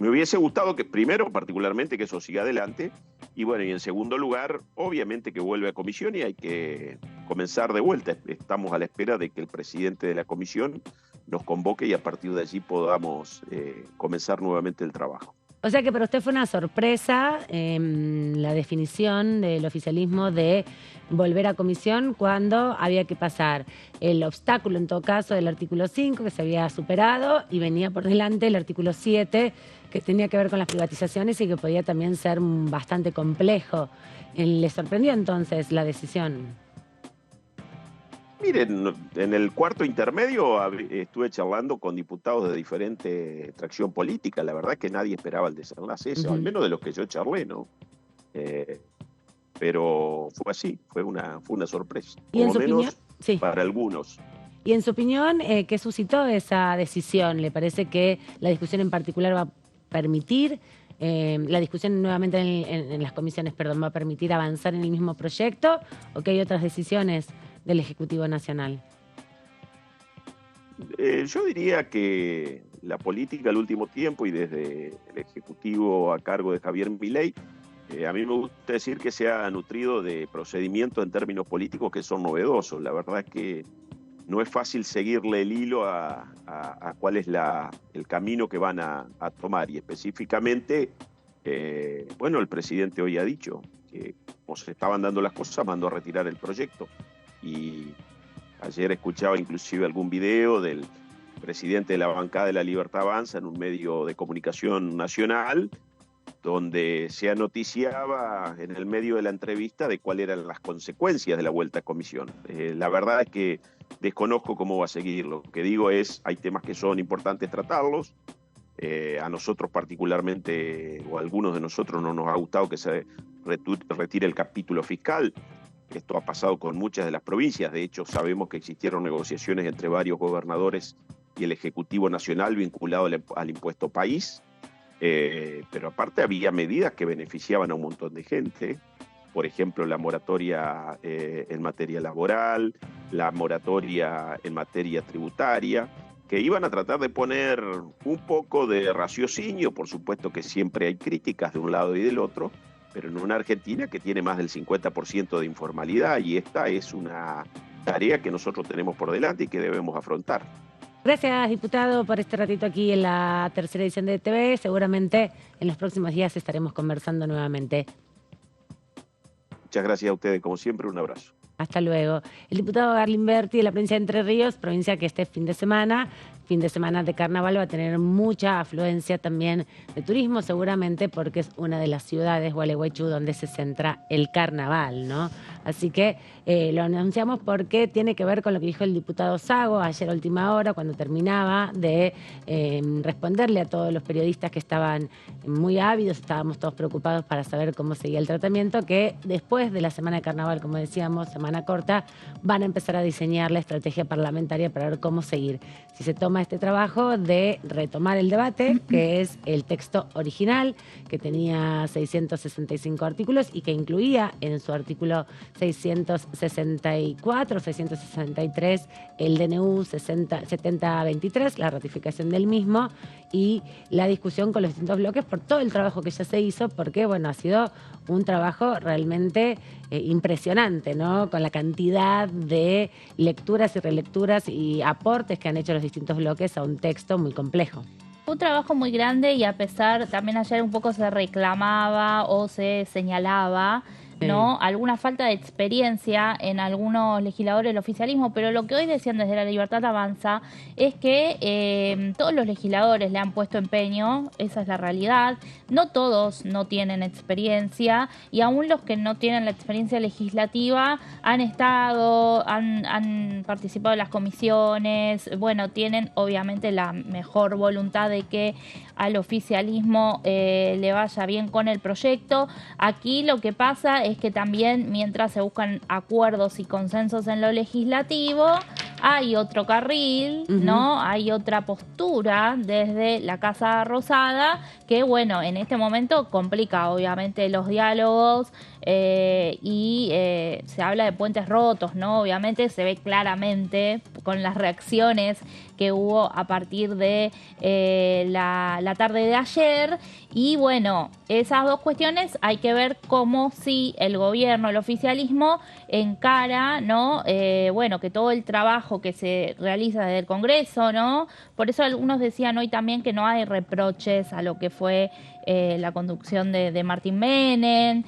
me hubiese gustado que primero, particularmente, que eso siga adelante, y bueno, y en segundo lugar, obviamente que vuelve a comisión y hay que comenzar de vuelta. Estamos a la espera de que el presidente de la comisión nos convoque y a partir de allí podamos comenzar nuevamente el trabajo. O sea que para usted fue una sorpresa la definición del oficialismo de volver a comisión cuando había que pasar el obstáculo, en todo caso, del artículo 5, que se había superado, y venía por delante el artículo 7, que tenía que ver con las privatizaciones y que podía también ser bastante complejo. ¿Le sorprendió entonces la decisión? Miren, en el cuarto intermedio estuve charlando con diputados de diferente tracción política. La verdad es que nadie esperaba el desenlace ese, al menos de los que yo charlé, ¿no? Pero fue así, fue una sorpresa. ¿Y en su opinión? Sí. Para algunos. ¿Y en su opinión qué suscitó esa decisión? ¿Le parece que la discusión en particular va a permitir, la discusión nuevamente en las comisiones, perdón, va a permitir avanzar en el mismo proyecto o que hay otras decisiones del Ejecutivo Nacional? Yo diría que la política al último tiempo y desde el Ejecutivo a cargo de Javier Milei, a mí me gusta decir que se ha nutrido de procedimientos en términos políticos que son novedosos. La verdad es que no es fácil seguirle el hilo a cuál es el camino que van a tomar. Y específicamente, bueno, el presidente hoy ha dicho que como se estaban dando las cosas, mandó a retirar el proyecto. Y ayer escuchaba inclusive algún video del presidente de la bancada de La Libertad Avanza en un medio de comunicación nacional, donde se anoticiaba en el medio de la entrevista de cuáles eran las consecuencias de la vuelta a comisión. La verdad es que desconozco cómo va a seguir. Lo que digo es, hay temas que son importantes tratarlos. A nosotros particularmente, o a algunos de nosotros, no nos ha gustado que se retire el capítulo fiscal. Esto ha pasado con muchas de las provincias. De hecho, sabemos que existieron negociaciones entre varios gobernadores y el Ejecutivo Nacional vinculado al impuesto país. Pero aparte había medidas que beneficiaban a un montón de gente. Por ejemplo, la moratoria en materia laboral, la moratoria en materia tributaria, que iban a tratar de poner un poco de raciocinio. Por supuesto que siempre hay críticas de un lado y del otro, pero en una Argentina que tiene más del 50% de informalidad, y esta es una tarea que nosotros tenemos por delante y que debemos afrontar. Gracias, diputado, por este ratito aquí en la tercera edición de TV. Seguramente en los próximos días estaremos conversando nuevamente. Muchas gracias a ustedes, como siempre, un abrazo. Hasta luego. El diputado Garlimberti de la provincia de Entre Ríos, provincia que este fin de semana de carnaval, va a tener mucha afluencia también de turismo, seguramente porque es una de las ciudades, Gualeguaychú, donde se centra el carnaval, ¿no? Así que lo anunciamos porque tiene que ver con lo que dijo el diputado Sago ayer a última hora, cuando terminaba de responderle a todos los periodistas que estaban muy ávidos, estábamos todos preocupados para saber cómo seguía el tratamiento, que después de la semana de carnaval, como decíamos, semana corta, van a empezar a diseñar la estrategia parlamentaria para ver cómo seguir. Si se toma este trabajo de retomar el debate, que es el texto original, que tenía 665 artículos y que incluía en su artículo 664, 663, el DNU 7023, la ratificación del mismo y la discusión con los distintos bloques por todo el trabajo que ya se hizo, porque bueno, ha sido un trabajo realmente impresionante, ¿no? Con la cantidad de lecturas y relecturas y aportes que han hecho los distintos bloques a un texto muy complejo. Un trabajo muy grande y a pesar, también ayer un poco se reclamaba o se señalaba, ¿no? Alguna falta de experiencia en algunos legisladores del oficialismo, pero lo que hoy decían desde La Libertad Avanza es que todos los legisladores le han puesto empeño, esa es la realidad. No todos no tienen experiencia y aún los que no tienen la experiencia legislativa han participado en las comisiones, bueno, tienen obviamente la mejor voluntad de que al oficialismo le vaya bien con el proyecto. Aquí lo que pasa es que también mientras se buscan acuerdos y consensos en lo legislativo, hay otro carril, ¿no? Hay otra postura desde la Casa Rosada que, bueno, en este momento complica obviamente los diálogos y se habla de puentes rotos, ¿no? Obviamente se ve claramente con las reacciones que hubo a partir de la tarde de ayer. Y bueno, esas dos cuestiones hay que ver cómo si el gobierno, el oficialismo encara, ¿no? Bueno, que todo el trabajo que se realiza desde el Congreso, ¿no? Por eso algunos decían hoy también que no hay reproches a lo que fue la conducción de Martín Menem,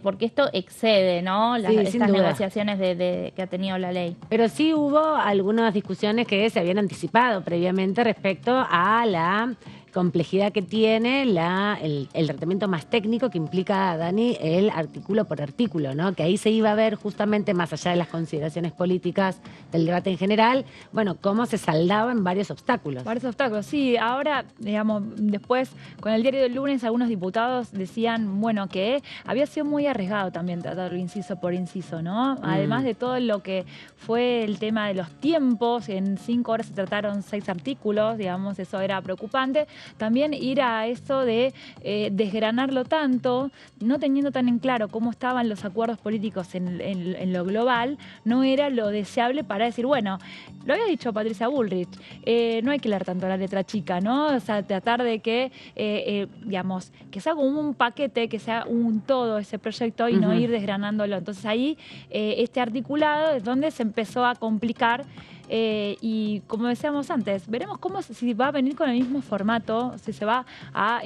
porque esto excede, ¿no? Estas negociaciones que ha tenido la ley. Pero sí hubo algunas discusiones que se habían anticipado previamente respecto a la complejidad que tiene el tratamiento más técnico que implica, Dani, el artículo por artículo, ¿no? Que ahí se iba a ver justamente, más allá de las consideraciones políticas del debate en general, bueno, cómo se saldaban varios obstáculos. Varios obstáculos, sí. Ahora, digamos, después, con el diario del lunes, algunos diputados decían, bueno, que había sido muy arriesgado también tratarlo inciso por inciso, ¿no? Además de todo lo que fue el tema de los tiempos, en 5 horas se trataron 6 artículos, digamos, eso era preocupante. También ir a eso de desgranarlo tanto, no teniendo tan en claro cómo estaban los acuerdos políticos en lo global, no era lo deseable para decir, bueno, lo había dicho Patricia Bullrich, no hay que leer tanto la letra chica, ¿no? O sea, tratar de que, digamos, que sea como un paquete, que sea un todo ese proyecto y no ir desgranándolo. Entonces ahí este articulado es donde se empezó a complicar. Y como decíamos antes, veremos si va a venir con el mismo formato, si se va a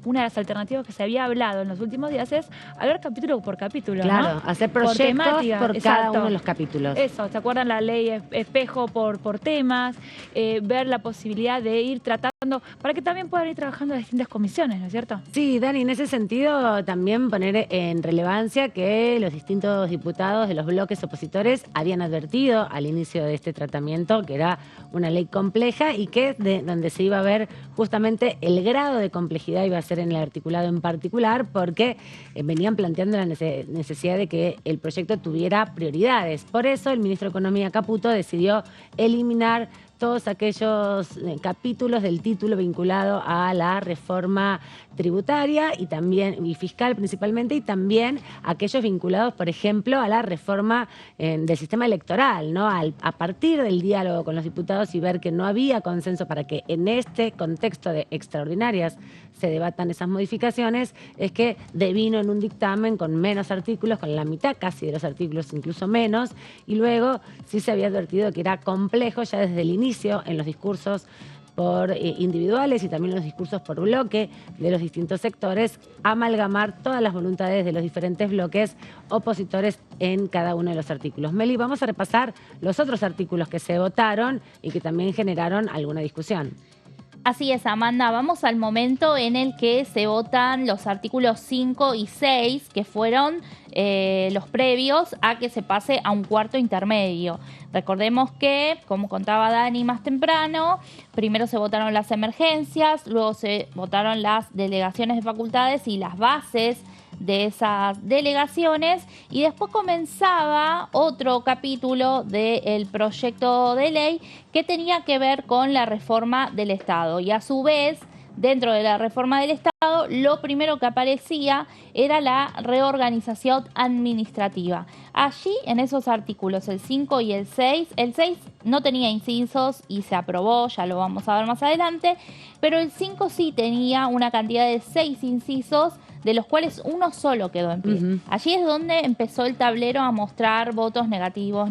una de las alternativas que se había hablado en los últimos días es hablar capítulo por capítulo, claro, ¿no? hacer proyectos por cada uno de los capítulos. Eso, ¿se acuerdan la ley espejo por temas? Ver la posibilidad de ir tratando, para que también puedan ir trabajando las distintas comisiones, ¿no es cierto? Sí, Dani, en ese sentido también poner en relevancia que los distintos diputados de los bloques opositores habían advertido al inicio de este tratamiento que era una ley compleja y que donde se iba a ver justamente el grado de complejidad iba a ser en el articulado en particular, porque venían planteando la necesidad de que el proyecto tuviera prioridades. Por eso el ministro de Economía, Caputo, decidió eliminar todos aquellos capítulos del título vinculado a la reforma tributaria y fiscal principalmente, y también aquellos vinculados, por ejemplo, a la reforma del sistema electoral, ¿no? A partir del diálogo con los diputados y ver que no había consenso para que en este contexto de extraordinarias se debatan esas modificaciones, es que devino en un dictamen con menos artículos, con la mitad casi de los artículos, incluso menos, y luego sí se había advertido que era complejo ya desde el inicio en los discursos por individuales y también los discursos por bloque de los distintos sectores, amalgamar todas las voluntades de los diferentes bloques opositores en cada uno de los artículos. Meli, vamos a repasar los otros artículos que se votaron y que también generaron alguna discusión. Así es, Amanda, vamos al momento en el que se votan los artículos 5 y 6, que fueron los previos a que se pase a un cuarto intermedio. Recordemos que, como contaba Dani más temprano, primero se votaron las emergencias, luego se votaron las delegaciones de facultades y las bases de esas delegaciones, y después comenzaba otro capítulo del proyecto de ley que tenía que ver con la reforma del Estado, y a su vez, dentro de la reforma del Estado, lo primero que aparecía era la reorganización administrativa. Allí, en esos artículos, el 5 y el 6 no tenía incisos y se aprobó, ya lo vamos a ver más adelante, pero el 5 sí tenía una cantidad de 6 incisos, de los cuales uno solo quedó en pie. Allí es donde empezó el tablero a mostrar votos negativos,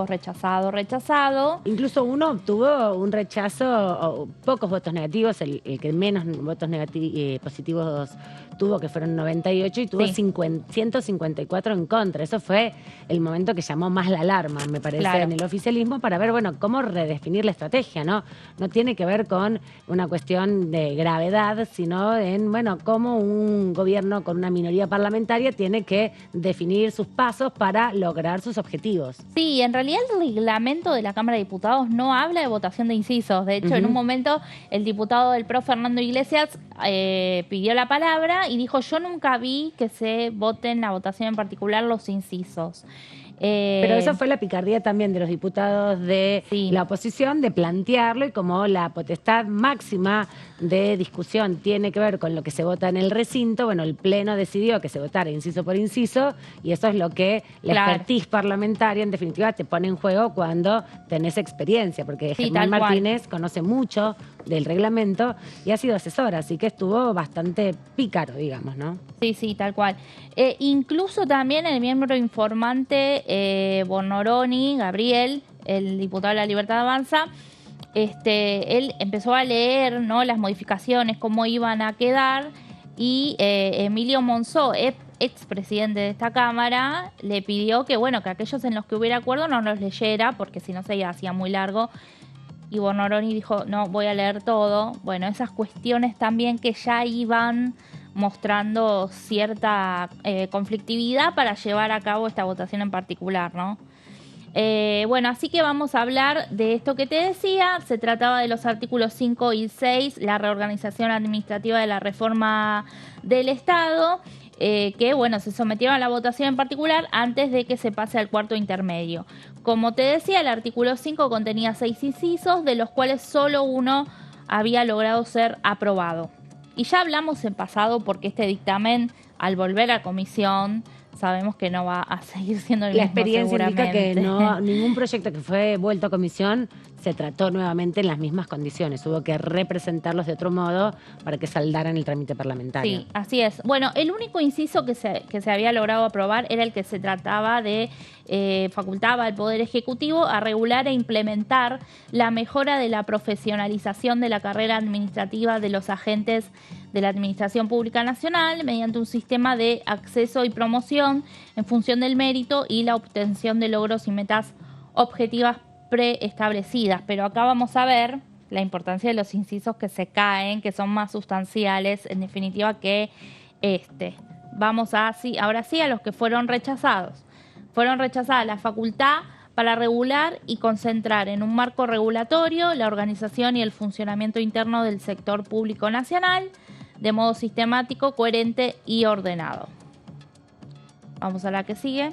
rechazado. Incluso uno obtuvo un rechazo, o pocos votos negativos, el que menos votos positivos tuvo, que fueron 98, y tuvo 154 en contra. Eso fue el momento que llamó más la alarma, me parece, en el oficialismo, para ver, bueno, cómo redefinir la estrategia, ¿no? No tiene que ver con una cuestión de gravedad, sino en, bueno, cómo un gobierno gobierno con una minoría parlamentaria tiene que definir sus pasos para lograr sus objetivos. Sí, en realidad el reglamento de la Cámara de Diputados no habla de votación de incisos. De hecho, en un momento el diputado del PRO, Fernando Iglesias, pidió la palabra y dijo: yo nunca vi que se voten a votación en particular los incisos. Pero eso fue la picardía también de los diputados de la oposición, de plantearlo, y como la potestad máxima de discusión tiene que ver con lo que se vota en el recinto, bueno, el Pleno decidió que se votara inciso por inciso, y eso es lo que la expertise parlamentaria, en definitiva, te pone en juego cuando tenés experiencia, porque Germán Martínez conoce mucho del reglamento y ha sido asesora, así que estuvo bastante pícaro, digamos, ¿no? Sí, sí, tal cual. Incluso también el miembro informante Bornoroni, Gabriel, el diputado de La Libertad Avanza, él empezó a leer, ¿no?, las modificaciones, cómo iban a quedar, y Emilio Monzó, expresidente de esta Cámara, le pidió que, bueno, que aquellos en los que hubiera acuerdo no los leyera, porque si no se hacía muy largo. Y Bornoroni dijo: no, voy a leer todo. Bueno, esas cuestiones también que ya iban mostrando cierta conflictividad para llevar a cabo esta votación en particular, ¿no? Bueno, así que vamos a hablar de esto que te decía. Se trataba de los artículos 5 y 6, la reorganización administrativa de la reforma del Estado, que, bueno, se sometieron a la votación en particular antes de que se pase al cuarto intermedio. Como te decía, el artículo 5 contenía 6 incisos, de los cuales solo uno había logrado ser aprobado. Y ya hablamos en pasado porque este dictamen, al volver a comisión, sabemos que no va a seguir siendo el mismo. La experiencia indica que seguramente. ningún proyecto que fue vuelto a comisión se trató nuevamente en las mismas condiciones. Hubo que representarlos de otro modo para que saldaran el trámite parlamentario. Sí, así es. Bueno, el único inciso que se había logrado aprobar era el que se trataba de facultaba al Poder Ejecutivo a regular e implementar la mejora de la profesionalización de la carrera administrativa de los agentes de la Administración Pública Nacional mediante un sistema de acceso y promoción en función del mérito y la obtención de logros y metas objetivas preestablecidas. Pero acá vamos a ver la importancia de los incisos que se caen, que son más sustanciales, en definitiva, que este. Vamos ahora sí a los que fueron rechazados. Fueron rechazadas la facultad para regular y concentrar en un marco regulatorio la organización y el funcionamiento interno del sector público nacional de modo sistemático, coherente y ordenado. Vamos a la que sigue.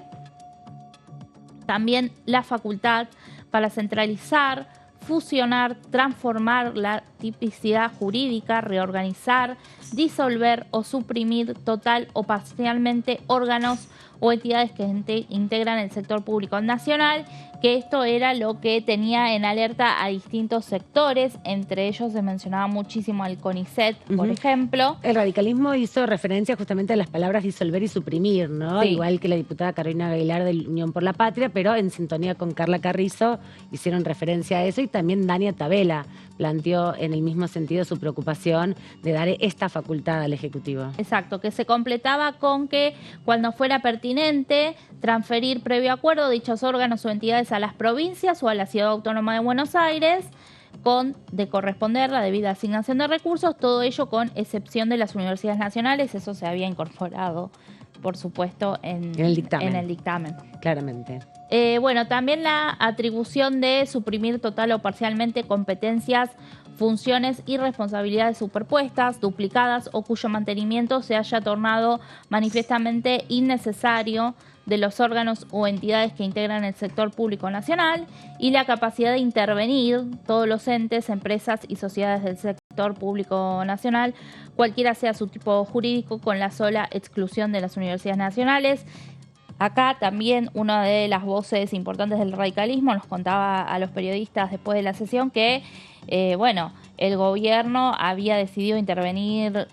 También la facultad para centralizar, fusionar, transformar la tipicidad jurídica, reorganizar, disolver o suprimir total o parcialmente órganos o entidades que integran el sector público nacional, que esto era lo que tenía en alerta a distintos sectores, entre ellos se mencionaba muchísimo al CONICET, por ejemplo. El radicalismo hizo referencia justamente a las palabras disolver y suprimir, ¿no? Sí. Igual que la diputada Carolina Aguilar de Unión por la Patria, pero en sintonía con Carla Carrizo hicieron referencia a eso, y también Dania Tabela planteó en el mismo sentido su preocupación de dar esta facultad al Ejecutivo. Exacto, que se completaba con que cuando fuera pertinente transferir previo acuerdo dichos órganos o entidades a las provincias o a la Ciudad Autónoma de Buenos Aires, de corresponder la debida asignación de recursos, todo ello con excepción de las universidades nacionales. Eso se había incorporado, por supuesto, en el dictamen. Claramente. Bueno, también la atribución de suprimir total o parcialmente competencias, funciones y responsabilidades superpuestas, duplicadas o cuyo mantenimiento se haya tornado manifiestamente innecesario de los órganos o entidades que integran el sector público nacional, y la capacidad de intervenir todos los entes, empresas y sociedades del sector público nacional, cualquiera sea su tipo jurídico, con la sola exclusión de las universidades nacionales. Acá también una de las voces importantes del radicalismo nos contaba a los periodistas después de la sesión que, el gobierno había decidido intervenir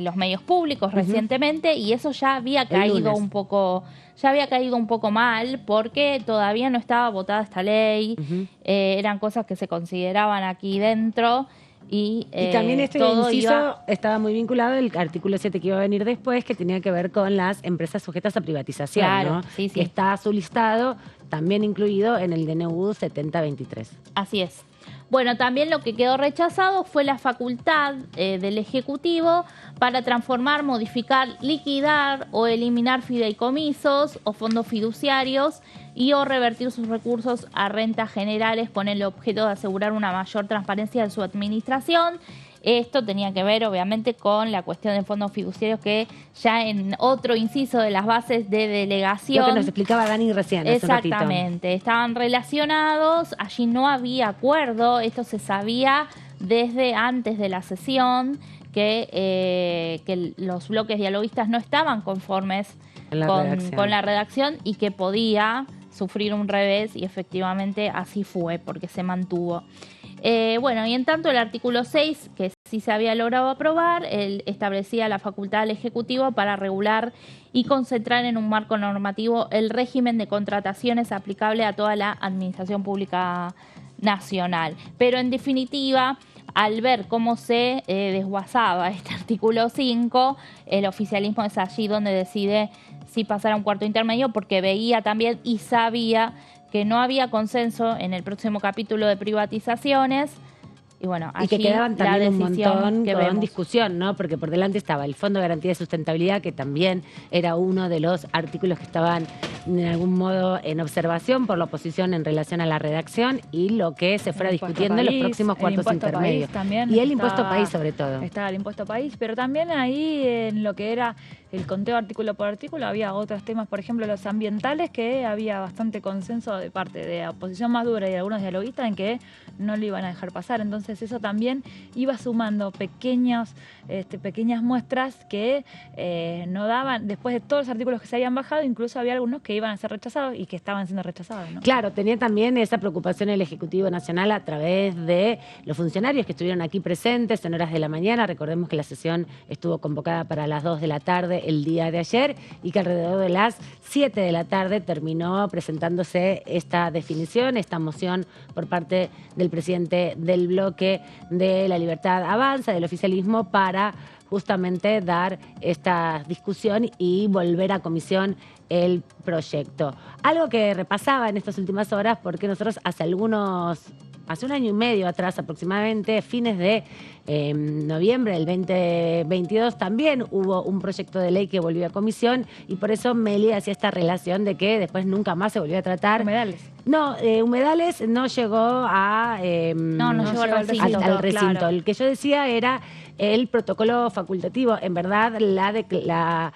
los medios públicos recientemente, y eso ya había caído un poco mal, porque todavía no estaba votada esta ley, eran cosas que se consideraban aquí dentro. Y también este inciso estaba muy vinculado al artículo 7 que iba a venir después, que tenía que ver con las empresas sujetas a privatización, claro, ¿no? Sí. Está su listado también incluido en el DNU 7023. Así es. Bueno, también lo que quedó rechazado fue la facultad del Ejecutivo para transformar, modificar, liquidar o eliminar fideicomisos o fondos fiduciarios y o revertir sus recursos a rentas generales con el objeto de asegurar una mayor transparencia de su administración. Esto tenía que ver, obviamente, con la cuestión de fondos fiduciarios que ya en otro inciso de las bases de delegación... Lo que nos explicaba Dani recién. Exactamente, estaban relacionados, allí no había acuerdo, esto se sabía desde antes de la sesión, que los bloques dialoguistas no estaban conformes con la redacción y que podía sufrir un revés, y efectivamente así fue, porque se mantuvo. Bueno, y en tanto el artículo 6, que sí se había logrado aprobar, establecía la facultad del Ejecutivo para regular y concentrar en un marco normativo el régimen de contrataciones aplicable a toda la administración pública nacional. Pero en definitiva, al ver cómo se desguazaba este artículo 5, el oficialismo es allí donde decide si pasar a un cuarto intermedio, porque veía también y sabía que no había consenso en el próximo capítulo de privatizaciones. Y bueno, allí y que quedaban también un montón que con vemos. discusión, ¿no? Porque por delante estaba el Fondo de Garantía de Sustentabilidad, que también era uno de los artículos que estaban en algún modo en observación por la oposición en relación a la redacción, y lo que se fuera discutiendo en los próximos cuartos intermedios. Y el impuesto país, sobre todo. Estaba el impuesto país, pero también ahí en lo que era el conteo artículo por artículo había otros temas, por ejemplo los ambientales, que había bastante consenso de parte de la oposición más dura y de algunos dialoguistas en que no lo iban a dejar pasar. Entonces eso también iba sumando pequeñas muestras que no daban, después de todos los artículos que se habían bajado, incluso había algunos que iban a ser rechazados y que estaban siendo rechazados, ¿no? Claro, tenía también esa preocupación el Ejecutivo Nacional a través de los funcionarios que estuvieron aquí presentes en horas de la mañana. Recordemos que la sesión estuvo convocada para las 2 de la tarde el día de ayer, y que alrededor de las 7 de la tarde terminó presentándose esta definición, esta moción por parte del presidente del bloque de La Libertad Avanza, del oficialismo, para justamente dar esta discusión y volver a comisión el proyecto. Algo que repasaba en estas últimas horas, porque nosotros hace un año y medio atrás aproximadamente, fines de noviembre del 2022, también hubo un proyecto de ley que volvió a comisión, y por eso Meli hacía esta relación de que después nunca más se volvió a tratar. Humedales. No, Humedales no llegó a... no llegó al recinto. Al recinto. Claro. El que yo decía era el protocolo facultativo. En verdad, la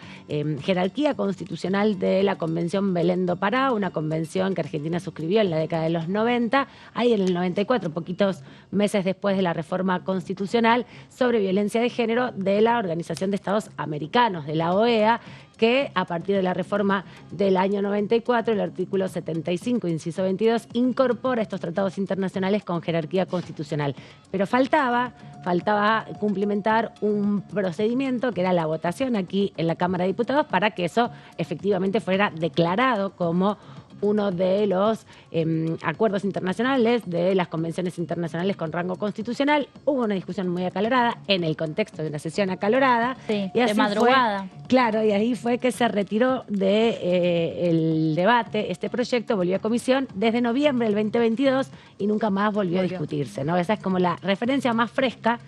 jerarquía constitucional de la Convención Belén do Pará, una convención que Argentina suscribió en la década de los 90, ahí en el 94, poquitos meses después de la reforma constitucional sobre violencia de género de la Organización de Estados Americanos, de la OEA, que a partir de la reforma del año 94, el artículo 75, inciso 22, incorpora estos tratados internacionales con jerarquía constitucional. Pero faltaba cumplimentar un procedimiento que era la votación aquí en la Cámara de Diputados para que eso efectivamente fuera declarado como uno de los acuerdos internacionales, de las convenciones internacionales con rango constitucional. Hubo una discusión muy acalorada en el contexto de una sesión acalorada. Sí, y así de madrugada. Claro, y ahí fue que se retiró del debate este proyecto, volvió a comisión desde noviembre del 2022 y nunca más volvió a discutirse, ¿no? Esa es como la referencia más fresca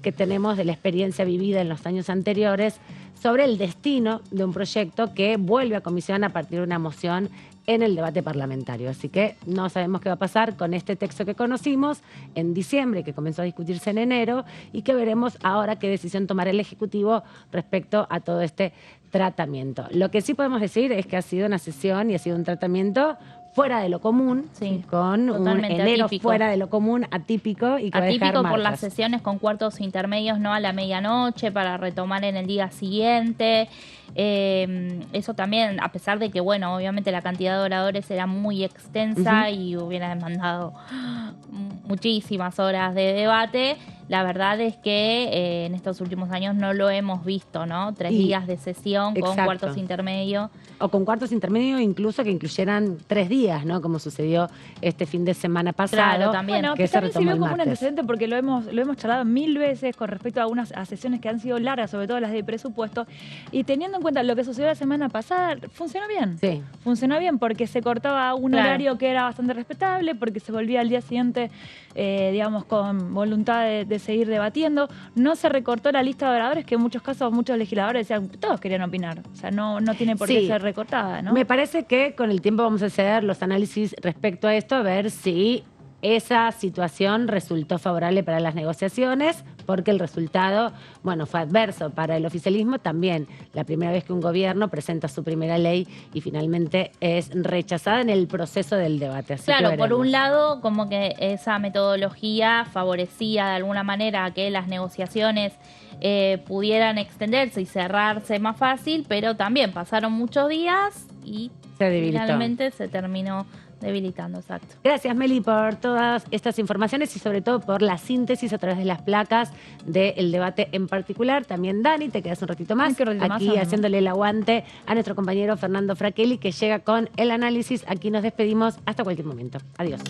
que tenemos de la experiencia vivida en los años anteriores sobre el destino de un proyecto que vuelve a comisión a partir de una moción en el debate parlamentario. Así que no sabemos qué va a pasar con este texto que conocimos en diciembre, que comenzó a discutirse en enero, y que veremos ahora qué decisión tomará el Ejecutivo respecto a todo este tratamiento. Lo que sí podemos decir es que ha sido una sesión y ha sido un tratamiento fuera de lo común, sí, con un enero atípico. Fuera de lo común, atípico, y que va a dejar atípico por marcas. las sesiones con cuartos intermedios no a la medianoche para retomar en el día siguiente. Eso también, a pesar de que, bueno, obviamente la cantidad de oradores era muy extensa y hubiera demandado muchísimas horas de debate, la verdad es que en estos últimos años no lo hemos visto, ¿no? 3 días de sesión con exacto. cuartos intermedios. O con cuartos intermedios incluso que incluyeran 3 días, ¿no? Como sucedió este fin de semana pasado. Claro, también. Bueno, que que se también retomó sirvió el como un martes. antecedente porque lo hemos charlado 1000 veces con respecto a sesiones que han sido largas, sobre todo las de presupuesto, y teniendo en cuenta lo que sucedió la semana pasada, funcionó bien. Sí. Funcionó bien porque se cortaba un Claro. horario que era bastante respetable, porque se volvía al día siguiente, digamos, con voluntad de seguir debatiendo. No se recortó la lista de oradores, que en muchos casos muchos legisladores decían, todos querían opinar. O sea, no tiene por qué Sí. ser recortada, ¿no? Me parece que con el tiempo vamos a hacer los análisis respecto a esto, a ver si esa situación resultó favorable para las negociaciones, porque el resultado, bueno, fue adverso para el oficialismo también. La primera vez que un gobierno presenta su primera ley y finalmente es rechazada en el proceso del debate. Así Claro, que por veremos. un lado, como que esa metodología favorecía de alguna manera a que las negociaciones pudieran extenderse y cerrarse más fácil, pero también pasaron muchos días y Se debilitó. finalmente se terminó debilitando, exacto. Gracias, Meli, por todas estas informaciones y sobre todo por la síntesis a través de las placas del debate en particular. También, Dani, te quedas un ratito más Ay, qué ratito más, aquí amo. haciéndole el aguante a nuestro compañero Fernando Fraquelli, que llega con el análisis. Aquí nos despedimos hasta cualquier momento. Adiós.